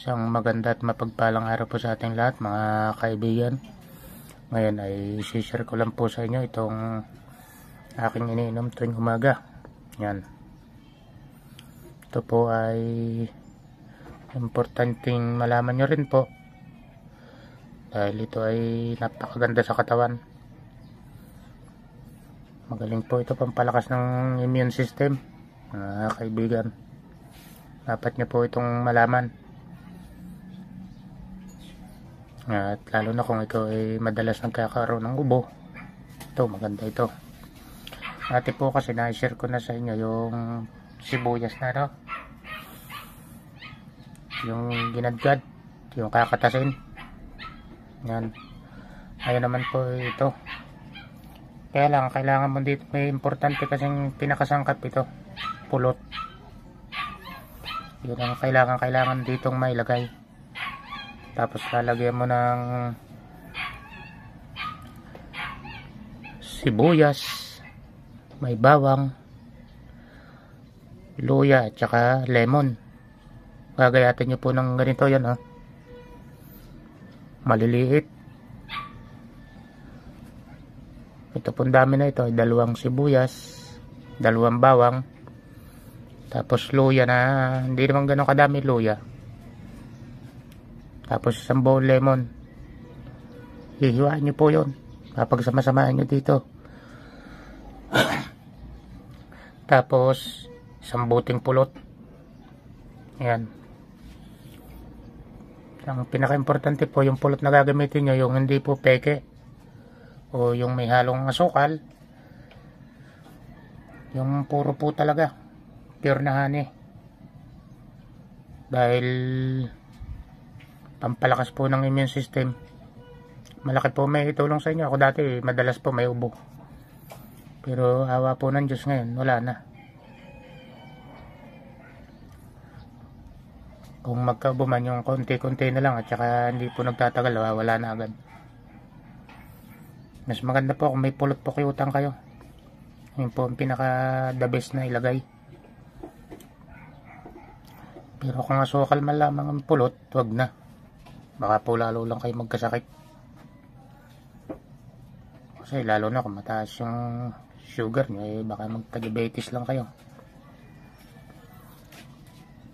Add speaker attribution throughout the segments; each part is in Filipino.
Speaker 1: Isang maganda at mapagpalang araw po sa ating lahat mga kaibigan. Ngayon ay share ko lang po sa inyo itong aking iniinom tuwing umaga. Yan. Ito po ay importanteng malaman nyo rin po. Dahil ito ay napakaganda sa katawan. Magaling po ito pampalakas ng immune system. Mga kaibigan. Dapat nyo po itong malaman. At lalo na kung ikaw ay madalas nagkakaroon ng ubo, ito maganda ito. Dati po kasi na-share ko na sa inyo yung sibuyas na yung ginadgad, yung kakatasin. Yan. Ayun naman po ito. Kaya lang kailangan mo dito, may importante kasing pinakasangkap ito, pulot. Yun ang kailangan ditong mailagay. Tapos lalagyan mo ng sibuyas, may bawang, luya at saka lemon. Gagayatin nyo po ng ganito yan maliliit. Ito pong dami na ito ay 2 sibuyas, 2 bawang, tapos luya na hindi naman ganun kadami luya. Tapos 1 bowl lemon. Hihiwain nyo po yun. Papagsama-samahin nyo dito. Tapos 1 buting pulot. Ayan. Ang pinaka-importante po yung pulot na gagamitin nyo, yung hindi po peke o yung may halong asukal. Yung puro po talaga pure na honey. Dahil pampalakas po ng immune system. Malaki po may itulong sa inyo. Ako dati madalas po may ubo, pero awa po ng Diyos ngayon wala na. Kung magkaubo man yung konti-konti na lang at saka hindi po nagtatagal, wala na agad. Mas maganda po kung may pulot po kayutan kayo. Yun po ang pinaka the best na ilagay. Pero kung asukal man lamang ang pulot, wag na. Baka po lalo lang kayo magkasakit. Kasi lalo na kung mataas yung sugar nyo, baka magka-diabetes lang kayo.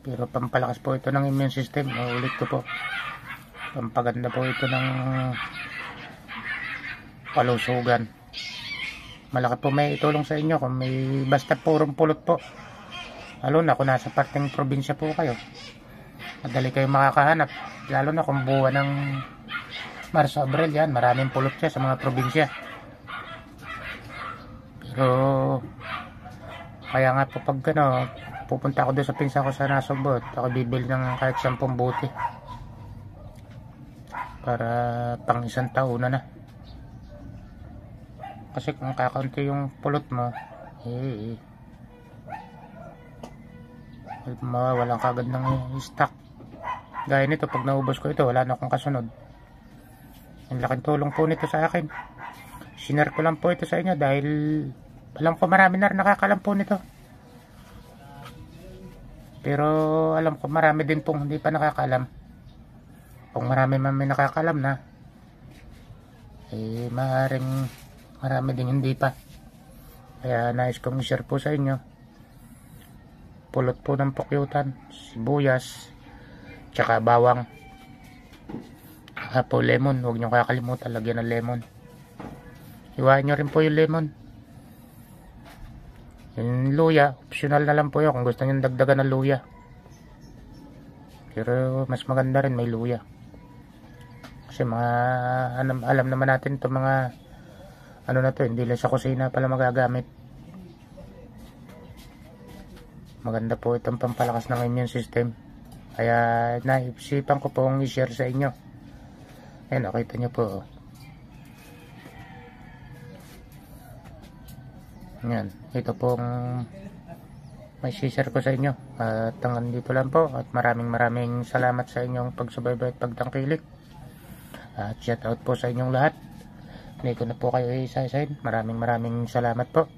Speaker 1: Pero pampalakas po ito ng immune system. Ulit ko po, pampaganda po ito ng palusugan. Malaki po may itulong sa inyo kung may basta purong pulot po. Lalo na kung nasa parteng probinsya po kayo, madali kayo makakahanap. Lalo na kung buwan ng Marso, Abril, yan, maraming pulot siya sa mga probinsya. Pero kaya nga po pag pupunta ako doon sa pinsan ko sa Nasugbo, ako bibili ng kahit 10 buti para pang 1 taon na. Kasi kung kakaunti yung pulot mo, mawawalan kagad ng stock. Gaya nito, pag naubos ko ito, wala na akong kasunod. Ang laking tulong po nito sa akin. Sinare ko lang po ito sa inyo dahil alam ko marami na rin nakakalam po nito. Pero alam ko marami din pong hindi pa nakakalam. Kung marami man may nakakalam na, maaaring marami din hindi pa. Kaya nais kong share po sa inyo. Pulot po ng pukyutan, sibuyas, tsaka bawang, tsaka po lemon. Huwag nyo kakalimutan lagyan ng lemon. Hiwain nyo rin po yung lemon. Yung luya, optional na lang po yun kung gusto nyo dagdagan ng luya. Pero mas maganda rin may luya. Kasi mga alam naman natin ito mga na to, hindi lang sa kusina pala magagamit. Maganda po itong pampalakas ng immune system. Kaya naisipan ko pong i-share sa inyo. Ayan, nakita nyo po. Ayan, ito pong may share ko sa inyo. At hanggang dito lang po. At maraming salamat sa inyong pagsubaybay at pagtangkilik. At shout out po sa inyong lahat. Hindi ko na po kayo isa-isahin. Maraming salamat po.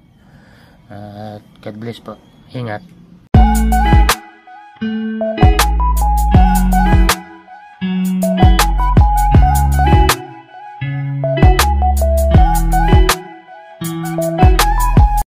Speaker 1: At God bless po. Ingat.